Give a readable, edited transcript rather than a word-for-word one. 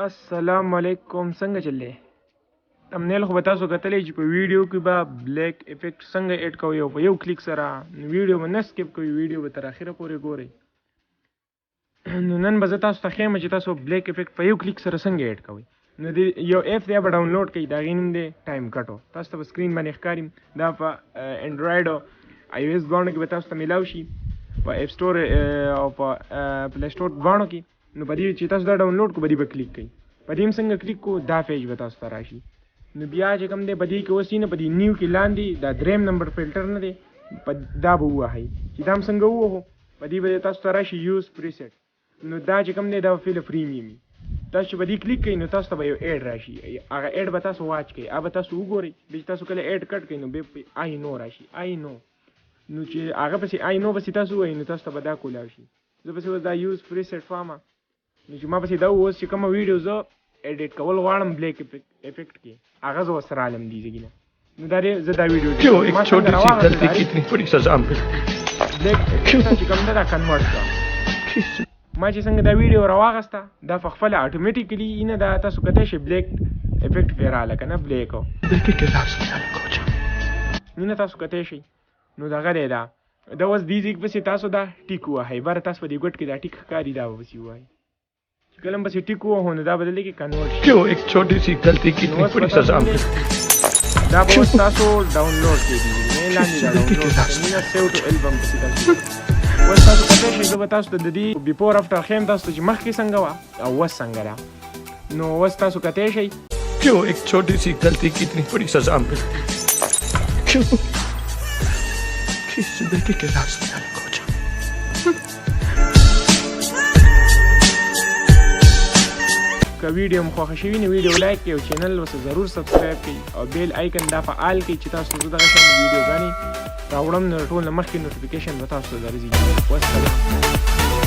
السلام علیکم. څنګه چلې؟ تمنیل خو به تاسو کتلی چې په ویډیو کې به بلیک افیکټ څنګه ایډ کوئ او په یو کلیک سره ویډیو به نه سکیپ کوئ، ویډیو به تر اخره پورې ګورئ. نو نن به زه تاسو ته ښیم چې تاسو بلیک افیکټ په یو کلیک سره څنګه ایډ کوئ. نو د یو ایپ دی به ډاونلوډ کړئ، د هغې نوم دی ټایم کټو. تاسو ته په سکرین باندې ښکاري، دا په انډرایډ او آی او ایس دواړو کې به تاسو ته میلاو شي، په اپ سټور او په پلی سټور دواړو کې. نو په دې چې تاسو دا ډاونلوډ کړو په دې به کلیک کوئ. په دې هم څنګه کلیک کوو، دا پیج به تاسو ته راشي. نو بیا چې کوم دی په دې کې اوس نه په دې نیو کې لاندې دا دریم نمبر فلټر نه دی، دا به ووهئ. چې دا هم څنګه ووهو، په دې به تاسو ته راشي یوز پریسیټ. نو دا چې کوم دی دا فیل پریمیم وي. تاسو چې په دې کلیک کوئ نو تاسو ته به یو ایډ راشي، هغه ایډ به تاسو واچ کوئ، هغه به تاسو وګورئ. بیا چې تاسو کله ایډ کټ کوئ نو بیا آی نو راشي، آی نو. نو چې هغه پسې آی نو پسې تاسو ووایئ نو تاسو ته به دا کولاو شي. زه پسې اوس دا یوز پریسیټ فارمه، نو چې ما پسې دا اوس چې کومه ویډیو زه ایډیټ کول غواړم بلیک افیکٹ کې، هغه زه ورسره عالم دیږي نه. نو دا زه دا ویډیو کیوں ایک چھوٹی سی غلطی کی اتنی بڑی سزا ملی؟ بلیک افیکٹ چې کوم دا کنورټ کړه، ما چې څنګه دا ویډیو راواغسته دا په خپله اټومیټیکلي نه دا تاسو کتی شئ بلیک افیکټ پرې راغله که نه بلیک او نه تاسو کتی شئ. نو دغه دی دا اوس دې ځای پسې تاسو دا ټیک ووهئ. باره تاسو په دې ګوټ کې دا ټیک ښکاري، دا به پسې ووهئ. چې کله هم پسې ټیک ووهو نو دا بدلې کې کنورټ کیوں ایک چھوٹی سی غلطی کی اتنی بڑی سزا ملی؟ دا به اوس تاسو ډاونلوډ کېږي، نه لاندې دا ډاونلوډ نه سیو ټو البم پسې تاسو اوس تاسو کتی شئ. زه به تاسو ته د دې بیفور افټر ښیم تاسو ته چې مخکې څنګه وه او اوس څنګه ده. نو اوس تاسو کتی شئ. کیوں ایک چھوٹی سی غلطی کی اتنی بڑی سزا ملی؟ کیوں زندگی کے راز میں الگ ہو جاؤ. که ویډیو مو خوښه شوي نو ویډیو لایک کړئ او چینل ورسره ضرور سبسکرایب کړئ او بیل آیکن دا فعال کړئ چې تاسو ته دغه شان ویډیوګانې راوړم نو ټول نه مخکې نوټیفیکیشن به تاسو ته درځي. والسلام.